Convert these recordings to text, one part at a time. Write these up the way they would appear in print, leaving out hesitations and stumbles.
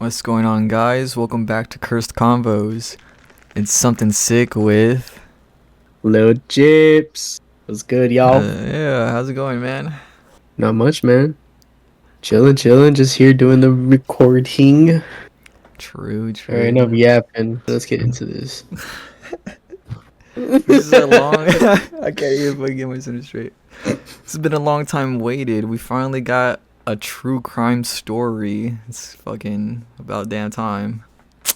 What's going on, guys? Welcome back to Cursed Convos. It's something sick with. Lil Chips. What's good, y'all? Yeah, how's it going, man? Not much, man. Chilling. Just here doing the recording. True. Alright, enough yapping. Let's get into this. This is a long. I can't even get my sentence straight. This has been a long time waited. We finally got a true crime story. It's fucking about damn time.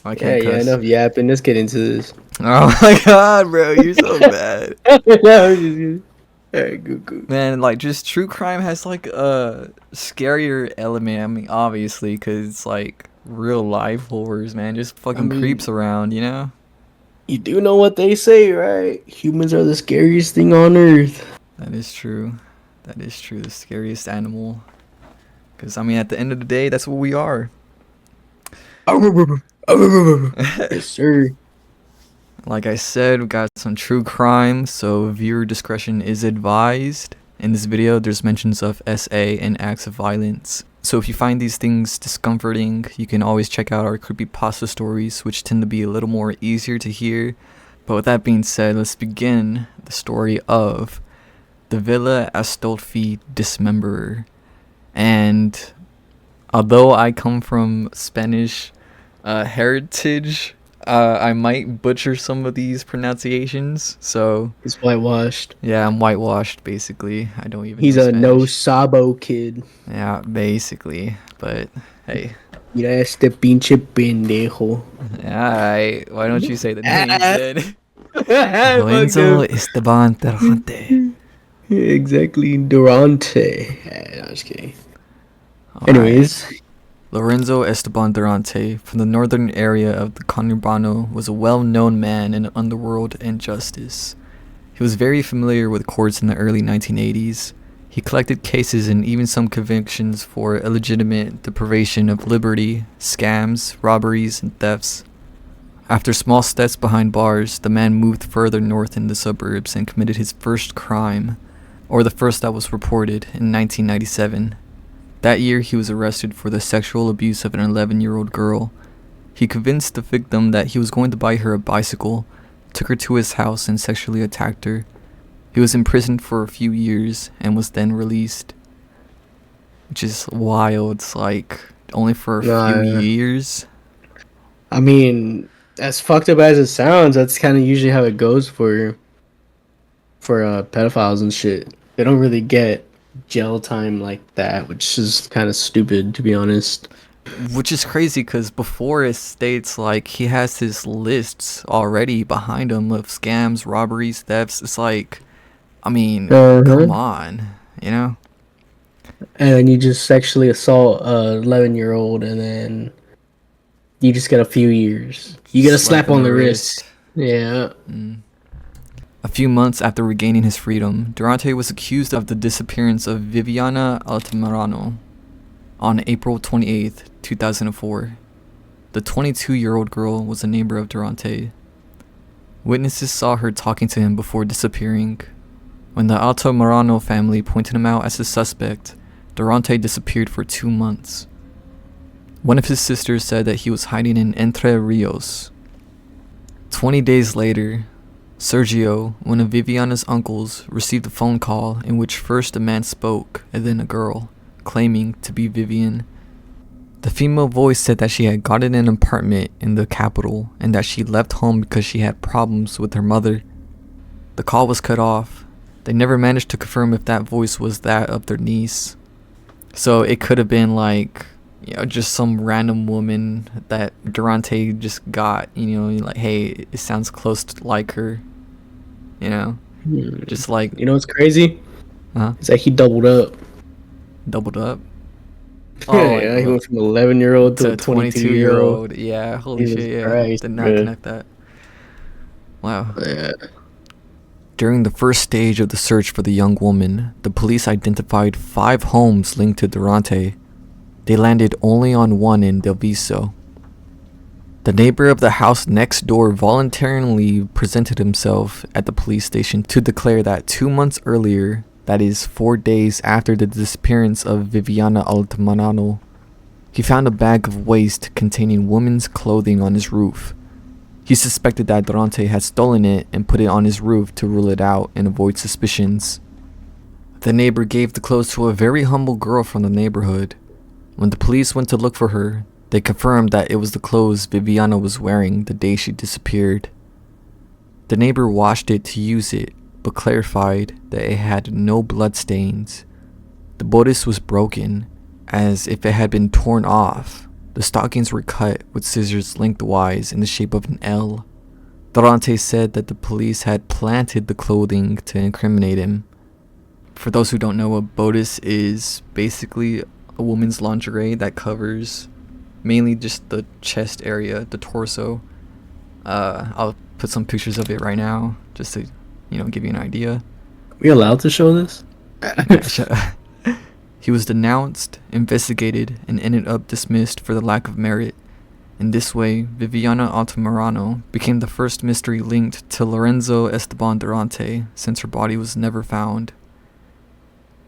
I can't cuss. Enough yapping. Let's get into this. Oh my god, bro, you're so bad. Alright, good. Man, like, just true crime has like a scarier element. I mean, obviously, because it's like real life horrors, man. Just fucking creeps around, you know? You do know what they say, right? Humans are the scariest thing on earth. That is true. The scariest animal. Because, I mean, at the end of the day, that's what we are. Yes, sir. Like I said, we got some true crime, so viewer discretion is advised. In this video, there's mentions of SA and acts of violence. So if you find these things discomforting, you can always check out our creepypasta stories, which tend to be a little more easier to hear. But with that being said, let's begin the story of the Villa Alstofi Dismemberer. And although I come from Spanish heritage, I might butcher some of these pronunciations, so... He's whitewashed. Yeah, I'm whitewashed, basically. I don't even He's know a Spanish. no sabo kid. Yeah, basically. But, hey. Mira este pinche pendejo. Alright, why don't you say the name then? Lorenzo Esteban Durante. Exactly, Durante. No, I'm just kidding. Anyways. Lorenzo Esteban Durante, from the northern area of the Conurbano, was a well-known man in the underworld and justice. He was very familiar with courts in the early 1980s. He collected cases and even some convictions for illegitimate deprivation of liberty, scams, robberies, and thefts. After small steps behind bars, the man moved further north in the suburbs and committed his first crime, or the first that was reported, in 1997. That year, he was arrested for the sexual abuse of an 11-year-old girl. He convinced the victim that he was going to buy her a bicycle, took her to his house, and sexually attacked her. He was imprisoned for a few years and was then released. Which is wild. It's like only for a few years. I mean, as fucked up as it sounds, that's kind of usually how it goes for pedophiles and shit. They don't really get jail time like that, which is kind of stupid, to be honest. Which is crazy, because before it states like he has his lists already behind him of scams, robberies, thefts. It's like, I mean, come on, you know? And then you just sexually assault a 11-year-old, and then you just get a few years. You get a slap on the wrist. Yeah. A few months after regaining his freedom, Durante was accused of the disappearance of Viviana Altamirano on April 28, 2004. The 22-year-old girl was a neighbor of Durante. Witnesses saw her talking to him before disappearing. When the Altamirano family pointed him out as a suspect, Durante disappeared for 2 months. One of his sisters said that he was hiding in Entre Rios. 20 days later, Sergio, one of Viviana's uncles, received a phone call in which first a man spoke and then a girl, claiming to be Vivian. The female voice said that she had gotten an apartment in the capital and that she left home because she had problems with her mother. The call was cut off. They never managed to confirm if that voice was that of their niece. So it could have been like, you know, just some random woman that Durante just got, you know, like, hey, it sounds close to like her, you know? Just like... You know what's crazy? Huh? It's like he doubled up. Doubled up? Oh, yeah, he went from 11-year-old to a 22-year-old. Yeah, holy shit, yeah. Christ, Did not connect that. Wow. Yeah. During the first stage of the search for the young woman, the police identified 5 homes linked to Durante. They landed only on one in Del Viso. The neighbor of the house next door voluntarily presented himself at the police station to declare that 2 months earlier, that is 4 days after the disappearance of Viviana Altamirano, He found a bag of waste containing women's clothing on his roof. He suspected that Durante had stolen it and put it on his roof to rule it out and avoid suspicions. The neighbor gave the clothes to a very humble girl from the neighborhood. When the police went to look for her, they confirmed that it was the clothes Viviana was wearing the day she disappeared. The neighbor washed it to use it, but clarified that it had no blood stains. The bodice was broken, as if it had been torn off. The stockings were cut with scissors lengthwise in the shape of an L. Durante said that the police had planted the clothing to incriminate him. For those who don't know, a bodice is basically a woman's lingerie that covers mainly just the chest area, the torso. I'll put some pictures of it right now just to, give you an idea. Are we allowed to show this? He was denounced, investigated, and ended up dismissed for the lack of merit. In this way, Viviana Altamirano became the first mystery linked to Lorenzo Esteban Durante, since her body was never found.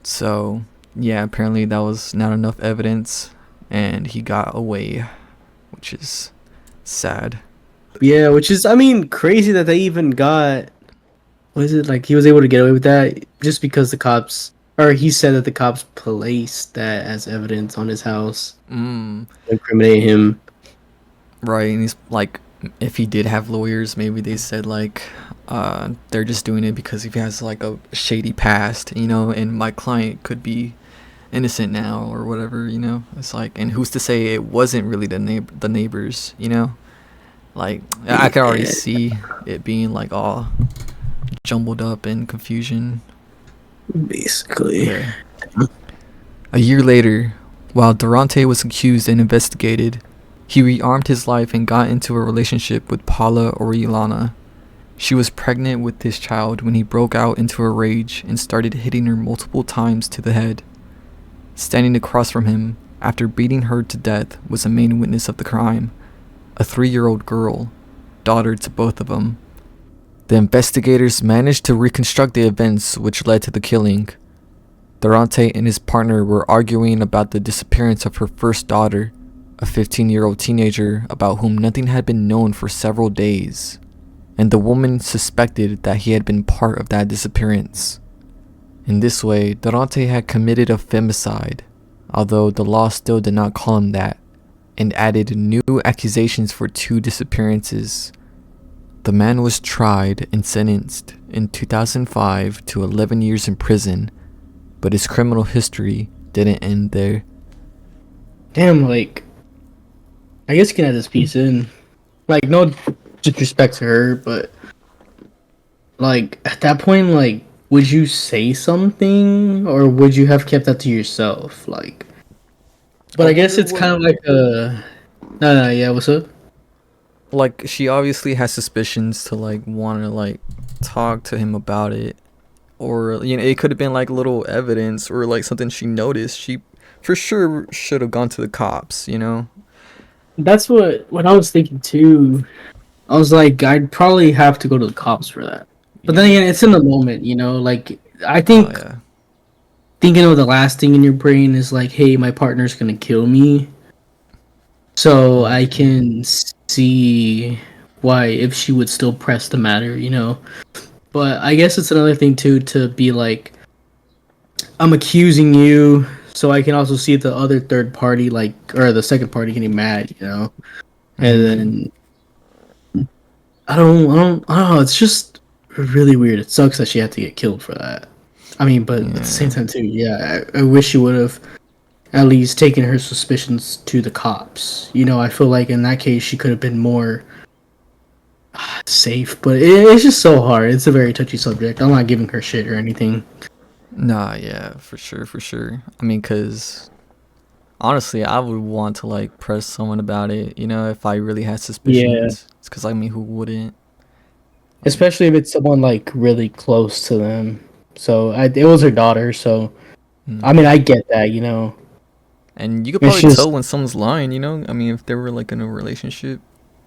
So, yeah, apparently that was not enough evidence, and he got away, which is sad. Yeah, which is, crazy that they even got... What is it? Like, he was able to get away with that just because the cops... Or he said that the cops placed that as evidence on his house. To incriminate him. Right, and he's like, if he did have lawyers, maybe they said, like, they're just doing it because he has, like, a shady past, and my client could be innocent now or whatever, It's like, and who's to say it wasn't really the neighbors, Like, I could already see it being, like, all jumbled up in confusion. Basically. Yeah. A year later, while Durante was accused and investigated, he rearmed his life and got into a relationship with Paula Orellana. She was pregnant with his child when he broke out into a rage and started hitting her multiple times to the head. Standing across from him, after beating her to death, was a main witness of the crime, a 3-year-old girl, daughter to both of them. The investigators managed to reconstruct the events which led to the killing. Durante and his partner were arguing about the disappearance of her first daughter, a 15-year-old teenager about whom nothing had been known for several days, and the woman suspected that he had been part of that disappearance. In this way, Durante had committed a femicide, although the law still did not call him that, and added new accusations for 2 disappearances. The man was tried and sentenced in 2005 to 11 years in prison, but his criminal history didn't end there. Damn, like, I guess you can add this piece in. Like, no disrespect to her, but, like, at that point, like, would you say something, or would you have kept that to yourself? Like, but I guess it's kind of like a... No, yeah, what's up? Like, she obviously has suspicions to, like, want to, like, talk to him about it. Or, it could have been, like, little evidence or, like, something she noticed. She, for sure, should have gone to the cops, That's what I was thinking, too. I was like, I'd probably have to go to the cops for that. But then again, it's in the moment, Like, I think thinking of the last thing in your brain is like, hey, my partner's going to kill me. So I can see why if she would still press the matter, But I guess it's another thing too to be like, I'm accusing you, so I can also see the other third party, like, or the second party getting mad, And then I don't know. It's just really weird. It sucks that she had to get killed for that. But at the same time too, I wish she would have at least taken her suspicions to the cops. I feel like in that case she could have been more safe, but it's just so hard. It's a very touchy subject. I'm not giving her shit or anything. Nah, yeah, for sure. Because honestly, I would want to, like, press someone about it, if I really had suspicions. It's because, who wouldn't? Especially if it's someone, like, really close to them. So, it was her daughter, so... I get that, And you could probably tell when someone's lying, if they were, like, in a relationship,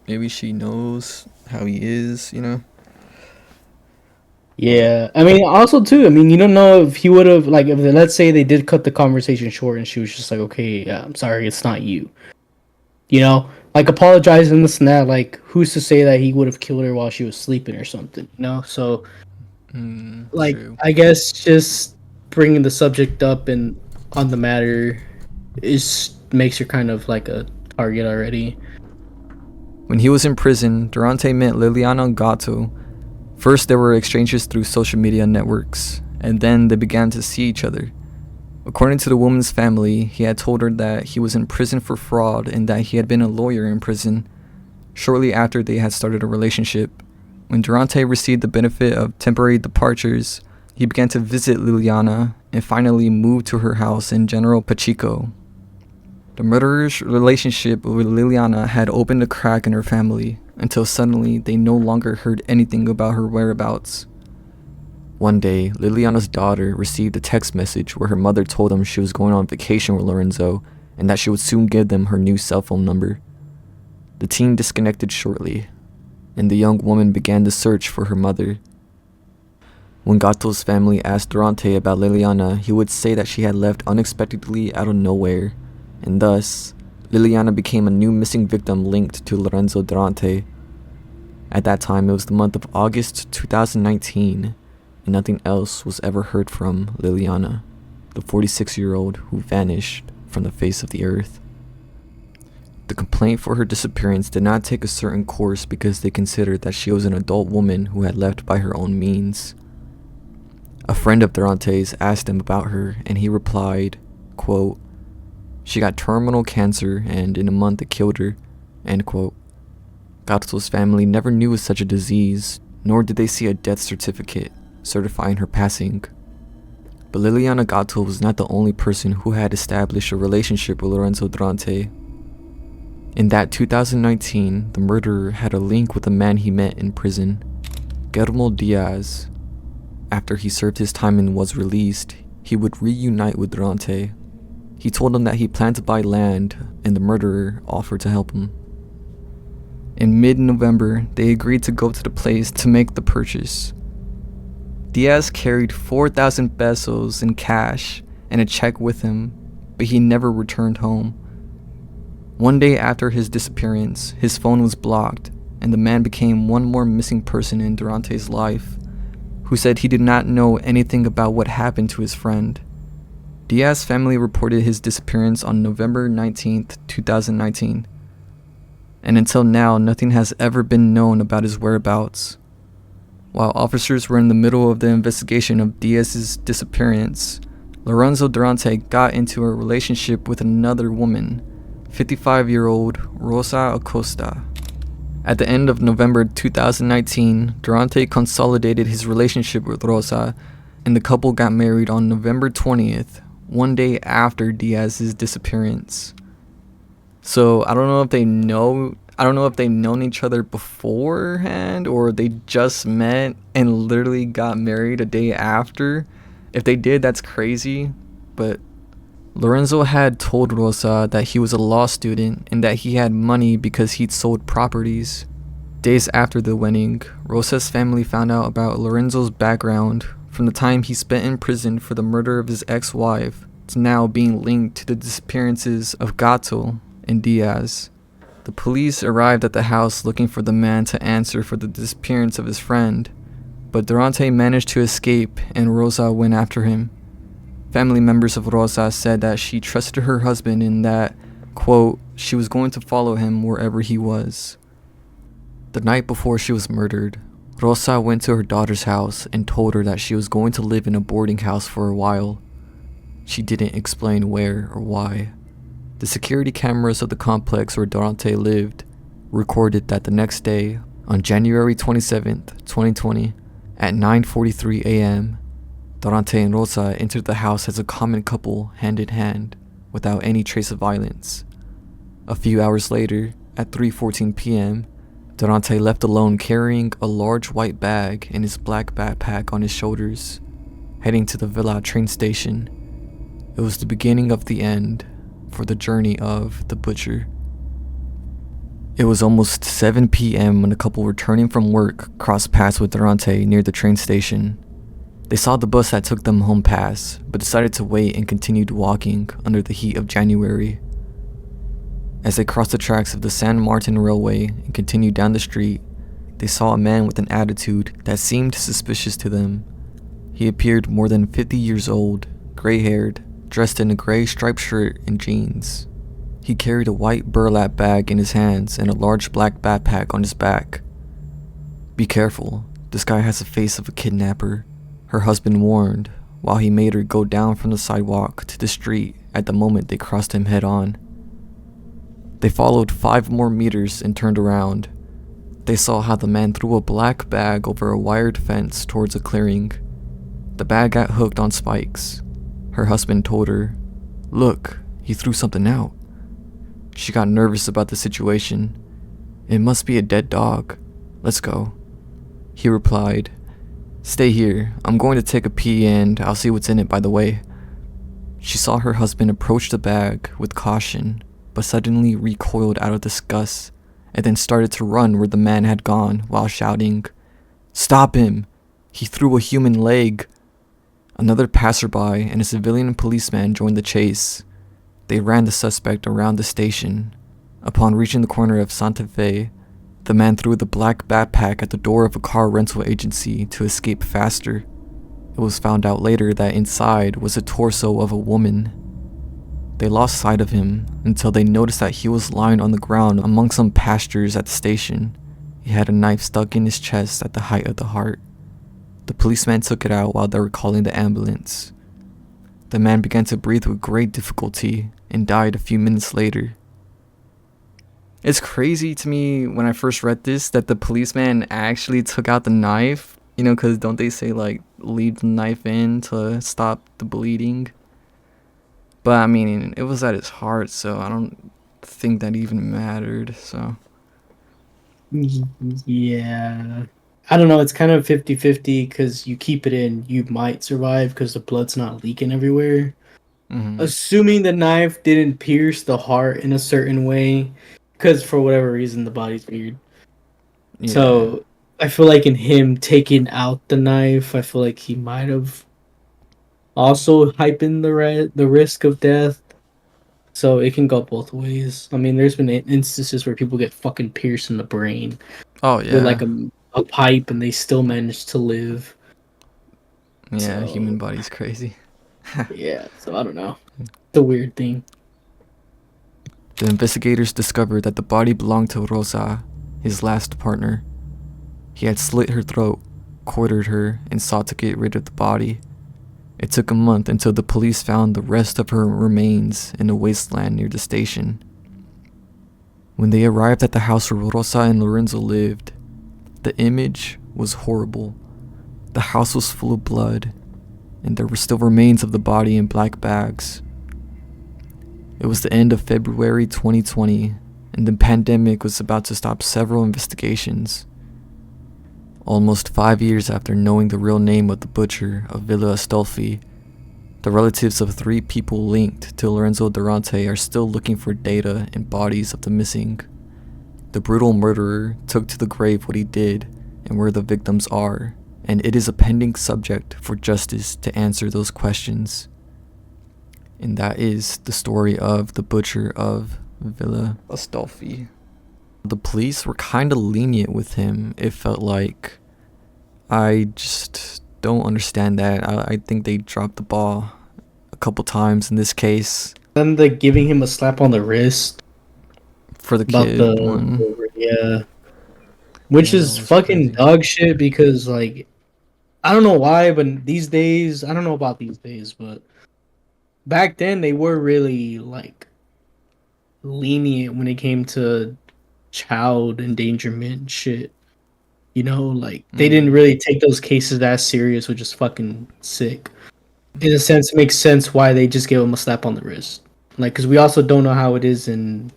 maybe she knows how he is, Yeah, I mean, also too. I mean, you don't know if he would have like if let's say they did cut the conversation short and she was just like, okay, yeah, I'm sorry, it's not you. You know, like apologize and this and that. Like, who's to say that he would have killed her while she was sleeping or something? You know, so like True. I guess just bringing the subject up and on the matter is makes her kind of like a target already. When he was in prison, Durante met Liliana Gatto. First, there were exchanges through social media networks, and then they began to see each other. According to the woman's family, he had told her that he was in prison for fraud and that he had been a lawyer in prison. Shortly after they had started a relationship, when Durante received the benefit of temporary departures, he began to visit Liliana and finally moved to her house in General Pacheco. The murderer's relationship with Liliana had opened a crack in her family until suddenly they no longer heard anything about her whereabouts. One day, Liliana's daughter received a text message where her mother told them she was going on vacation with Lorenzo and that she would soon give them her new cell phone number. The teen disconnected shortly, and the young woman began to search for her mother. When Gatto's family asked Durante about Liliana, he would say that she had left unexpectedly out of nowhere, and thus, Liliana became a new missing victim linked to Lorenzo Durante. At that time, it was the month of August 2019, and nothing else was ever heard from Liliana, the 46-year-old who vanished from the face of the earth. The complaint for her disappearance did not take a certain course because they considered that she was an adult woman who had left by her own means. A friend of Durante's asked him about her, and he replied, quote, "She got terminal cancer, and in a month it killed her," end quote. Gatto's family never knew of such a disease, nor did they see a death certificate certifying her passing. But Liliana Gatto was not the only person who had established a relationship with Lorenzo Durante. In that 2019, the murderer had a link with a man he met in prison, Guillermo Diaz. After he served his time and was released, he would reunite with Durante. He told him that he planned to buy land, and the murderer offered to help him. In mid-November, they agreed to go to the place to make the purchase. Diaz carried 4,000 pesos in cash and a check with him, but he never returned home. One day after his disappearance, his phone was blocked, and the man became one more missing person in Durante's life, who said he did not know anything about what happened to his friend. Diaz's family reported his disappearance on November 19th, 2019, and until now, nothing has ever been known about his whereabouts. While officers were in the middle of the investigation of Diaz's disappearance, Lorenzo Durante got into a relationship with another woman, 55-year-old Rosa Acosta. At the end of November 2019, Durante consolidated his relationship with Rosa, and the couple got married on November 20th, one day after Diaz's disappearance. So I don't know if they've known each other beforehand or they just met and literally got married a day after. If they did, that's crazy. But Lorenzo had told Rosa that he was a law student and that he had money because he'd sold properties. Days after the wedding, Rosa's family found out about Lorenzo's background from the time he spent in prison for the murder of his ex-wife to now being linked to the disappearances of Gatto and Diaz. The police arrived at the house looking for the man to answer for the disappearance of his friend, but Durante managed to escape and Rosa went after him. Family members of Rosa said that she trusted her husband and that, quote, she was going to follow him wherever he was. The night before she was murdered, Rosa went to her daughter's house and told her that she was going to live in a boarding house for a while. She didn't explain where or why. The security cameras of the complex where Durante lived recorded that the next day, on January 27th, 2020, at 9:43 a.m., Durante and Rosa entered the house as a common couple hand in hand, without any trace of violence. A few hours later, at 3:14 p.m., Durante left alone carrying a large white bag and his black backpack on his shoulders, heading to the Villa train station. It was the beginning of the end for the journey of the butcher. It was almost 7 p.m. when a couple returning from work crossed paths with Durante near the train station. They saw the bus that took them home pass, but decided to wait and continued walking under the heat of January. As they crossed the tracks of the San Martin Railway and continued down the street, they saw a man with an attitude that seemed suspicious to them. He appeared more than 50 years old, gray-haired, dressed in a gray striped shirt and jeans. He carried a white burlap bag in his hands and a large black backpack on his back. "Be careful, this guy has the face of a kidnapper," her husband warned, while he made her go down from the sidewalk to the street at the moment they crossed him head-on. They followed 5 more meters and turned around. They saw how the man threw a black bag over a wired fence towards a clearing. The bag got hooked on spikes. Her husband told her, "Look, he threw something out." She got nervous about the situation. "It must be a dead dog. Let's go." He replied, "Stay here. I'm going to take a pee and I'll see what's in it by the way." She saw her husband approach the bag with caution, but suddenly recoiled out of disgust and then started to run where the man had gone while shouting, "Stop him! He threw a human leg!" Another passerby and a civilian policeman joined the chase. They ran the suspect around the station. Upon reaching the corner of Santa Fe, the man threw the black backpack at the door of a car rental agency to escape faster. It was found out later that inside was a torso of a woman. They lost sight of him until they noticed that he was lying on the ground among some pastures at the station. He had a knife stuck in his chest at the height of the heart. The policeman took it out while they were calling the ambulance. The man began to breathe with great difficulty and died a few minutes later. It's crazy to me when I first read this that the policeman actually took out the knife, because don't they say, like, leave the knife in to stop the bleeding? But, I mean, it was at his heart, so I don't think that even mattered, so. Yeah. I don't know, it's kind of 50-50 because you keep it in, you might survive because the blood's not leaking everywhere. Mm-hmm. Assuming the knife didn't pierce the heart in a certain way, because for whatever reason the body's weird. Yeah. So I feel like in him taking out the knife, I feel like he might have also heightened the risk of death. So it can go both ways. I mean, there's been instances where people get fucking pierced in the brain Oh, yeah. with like a pipe and they still manage to live. Yeah, So, human body's crazy. yeah, so I don't know. It's a weird thing. The investigators discovered that the body belonged to Rosa, his last partner. He had slit her throat, quartered her, and sought to get rid of the body. It took a month until the police found the rest of her remains in a wasteland near the station. When they arrived at the house where Rosa and Lorenzo lived, the image was horrible. The house was full of blood, and there were still remains of the body in black bags. It was the end of February 2020, and the pandemic was about to stop several investigations. Almost 5 years after knowing the real name of the butcher of Villa Alstofi, the relatives of 3 people linked to Lorenzo Durante are still looking for data and bodies of the missing. The brutal murderer took to the grave what he did and where the victims are, and it is a pending subject for justice to answer those questions. And that is the story of the butcher of Villa Alstofi. The police were kind of lenient with him, it felt like. I just don't understand that. I think they dropped the ball a couple times in this case. Then they're giving him a slap on the wrist. For the About kid one. Yeah. Which Yeah, is that was fucking crazy. dog shit because, like, I don't know why, but these days, I don't know about these days, but back then they were really, like, lenient when it came to child endangerment shit. Like, they didn't really take those cases that serious, which is fucking sick. In a sense, it makes sense why they just gave him a slap on the wrist. Like, because we also don't know how it is in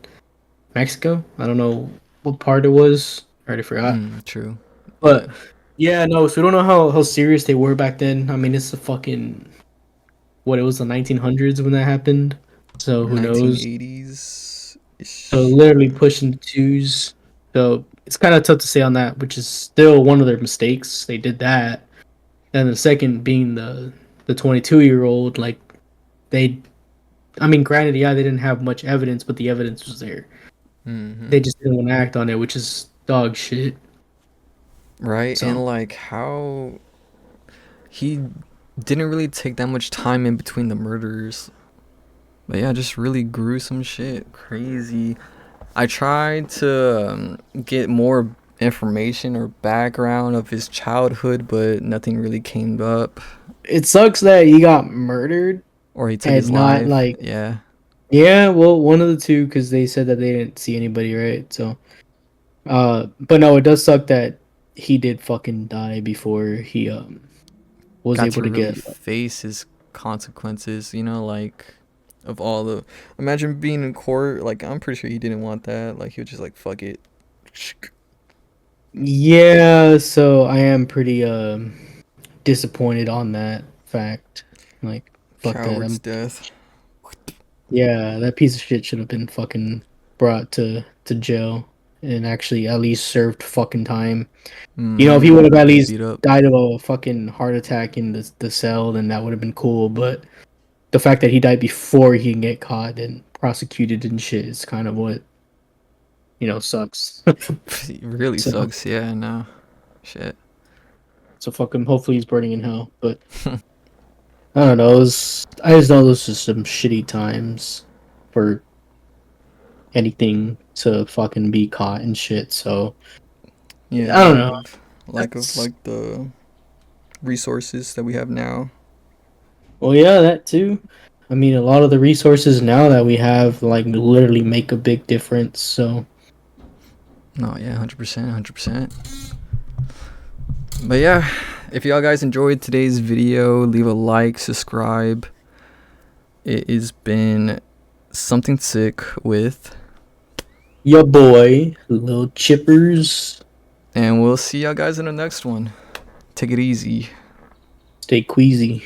Mexico. I don't know what part it was. I already forgot. True. But yeah, no. So we don't know how serious they were back then. I mean, it's the fucking it was the 1900s when that happened. So who knows? 1980s. So literally pushing the twos. So it's kind of tough to say on that, which is still one of their mistakes. They did that. And the second being the 22-year-old, like they, I mean, granted, yeah, they didn't have much evidence, but the evidence was there. Mm-hmm. They just didn't want to act on it, which is dog shit. Right, So and like how he didn't really take that much time in between the murders. But yeah, just really gruesome shit. Crazy. I tried to get more information or background of his childhood, but nothing really came up. it sucks that he got murdered Or he took and his not life. like, Yeah. yeah, well, one of the two, because they said that they didn't see anybody, right? So, but no, it does suck that he did fucking die before he was Got able to to really get. face his consequences, like of all the. Imagine being in court. Like, I'm pretty sure he didn't want that. Like, he was just like, fuck it. Yeah, so I am pretty disappointed on that fact. Like, fuck that. Coward's I'm death. Yeah, that piece of shit should have been fucking brought to jail and actually at least served fucking time. You know, if he would have Or at get least beat up. died of a fucking heart attack in the cell, then that would have been cool. But the fact that he died before he can get caught and prosecuted and shit is kind of what sucks. It really so sucks. Yeah, no. Shit. so fuck him. Hopefully he's burning in hell. But I don't know. I just know those are some shitty times for anything to fucking be caught and shit. So Yeah, I don't know. lack of That's like the resources that we have now. Well, yeah, that too. I mean, a lot of the resources now that we have, like, literally make a big difference. So No, yeah, 100%, 100%. But yeah, if y'all guys enjoyed today's video, leave a like, subscribe. It has been something sick with, your boy, little chippers, and we'll see y'all guys in the next one. Take it easy. stay queasy.